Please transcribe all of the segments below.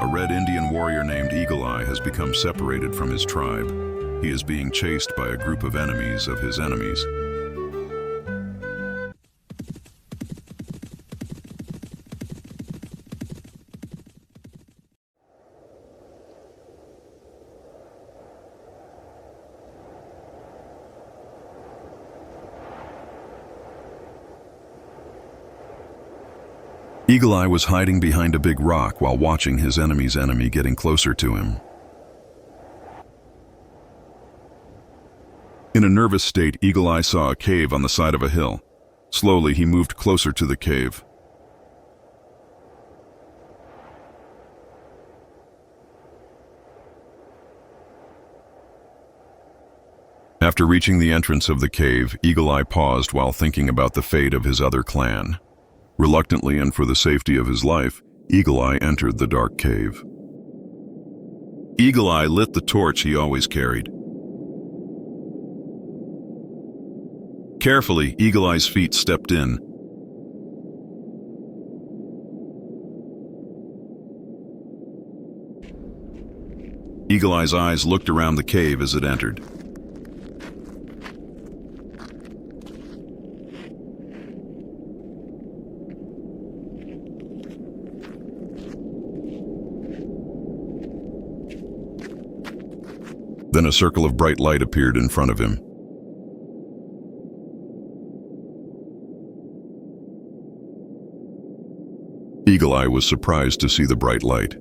A red Indian warrior named Eagle Eye has become separated from his tribe. He is being chased by a group of enemies of his enemies. Eagle Eye was hiding behind a big rock while watching his enemy's enemy getting closer to him. In a nervous state, Eagle Eye saw a cave on the side of a hill. Slowly, he moved closer to the cave. After reaching the entrance of the cave, Eagle Eye paused while thinking about the fate of his other clan. Reluctantly and for the safety of his life, Eagle Eye entered the dark cave. Eagle Eye lit the torch he always carried. Carefully, Eagle Eye's feet stepped in. Eagle Eye's eyes looked around the cave as it entered. Then a circle of bright light appeared in front of him. Eagle Eye was surprised to see the bright light.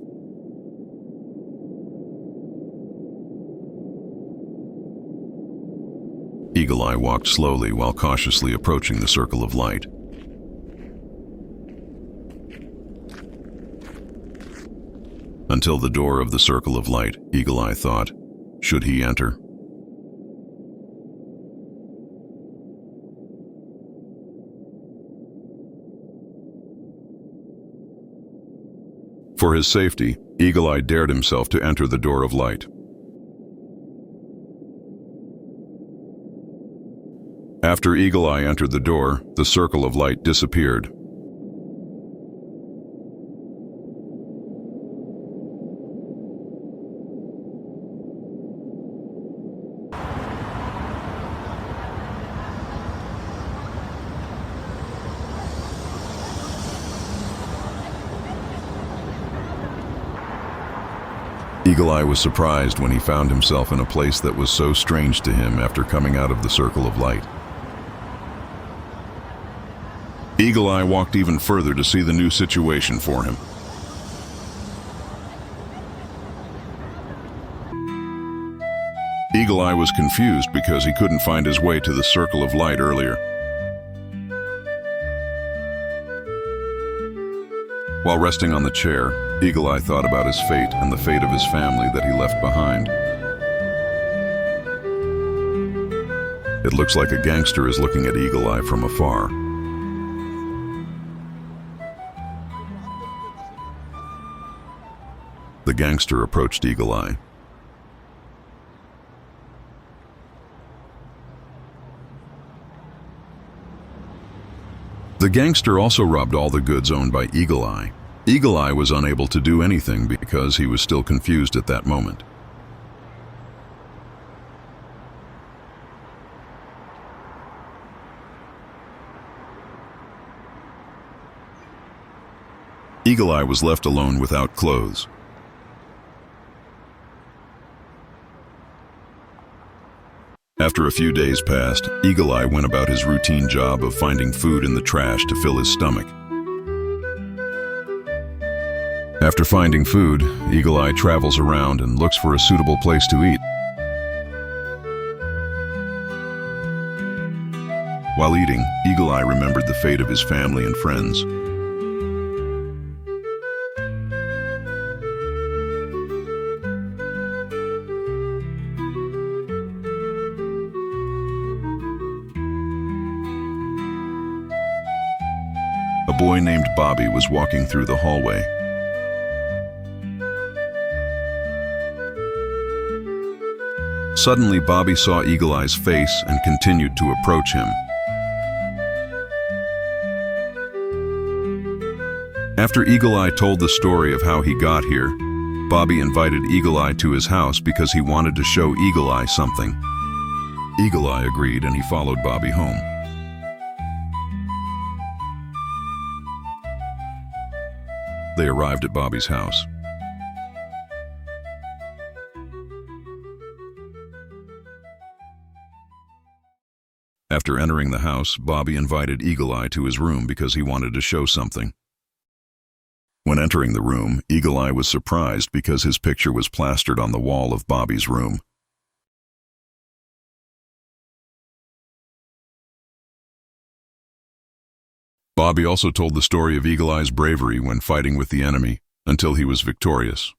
Eagle Eye walked slowly while cautiously approaching the circle of light. Until the door of the circle of light, Eagle Eye thought, should he enter? For his safety, Eagle Eye dared himself to enter the door of light. After Eagle Eye entered the door, the circle of light disappeared. Eagle Eye was surprised when he found himself in a place that was so strange to him after coming out of the circle of light. Eagle Eye walked even further to see the new situation for him. Eagle Eye was confused because he couldn't find his way to the circle of light earlier. While resting on the chair, Eagle Eye thought about his fate and the fate of his family that he left behind. It looks like a gangster is looking at Eagle Eye from afar. The gangster approached Eagle Eye. The gangster also robbed all the goods owned by Eagle Eye. Eagle Eye was unable to do anything because he was still confused at that moment. Eagle Eye was left alone without clothes. After a few days passed, Eagle Eye went about his routine job of finding food in the trash to fill his stomach. After finding food, Eagle Eye travels around and looks for a suitable place to eat. While eating, Eagle Eye remembered the fate of his family and friends. A boy named Bobby was walking through the hallway. Suddenly, Bobby saw Eagle Eye's face and continued to approach him. After Eagle Eye told the story of how he got here, Bobby invited Eagle Eye to his house because he wanted to show Eagle Eye something. Eagle Eye agreed and he followed Bobby home. They arrived at Bobby's house. After entering the house, Bobby invited Eagle Eye to his room because he wanted to show something. When entering the room, Eagle Eye was surprised because his picture was plastered on the wall of Bobby's room. Bobby also told the story of Eagle Eye's bravery when fighting with the enemy until he was victorious.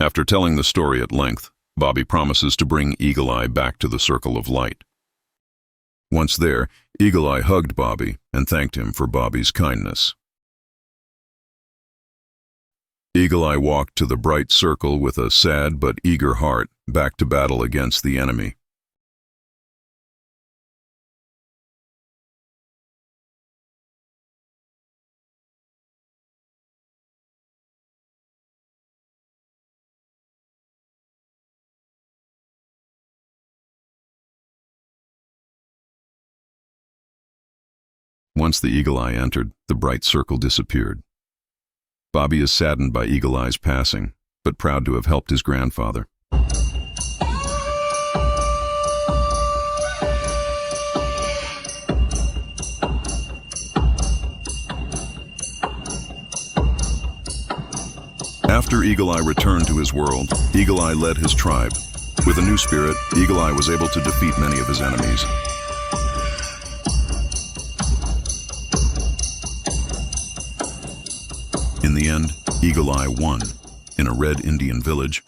After telling the story at length, Bobby promises to bring Eagle Eye back to the Circle of Light. Once there, Eagle Eye hugged Bobby and thanked him for Bobby's kindness. Eagle Eye walked to the bright circle with a sad but eager heart back to battle against the enemy. Once the Eagle Eye entered, the bright circle disappeared. Bobby is saddened by Eagle Eye's passing, but proud to have helped his grandfather. After Eagle Eye returned to his world, Eagle Eye led his tribe. With a new spirit, Eagle Eye was able to defeat many of his enemies. In the end, Eagle Eye won in a red Indian village.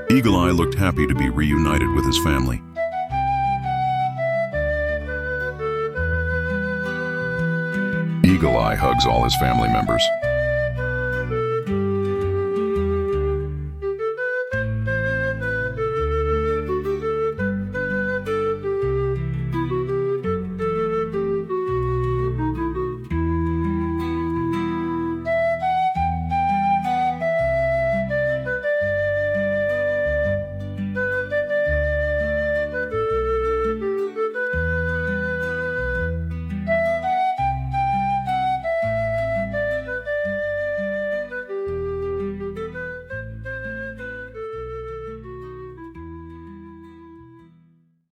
Eagle Eye looked happy to be reunited with his family. Eagle Eye hugs all his family members.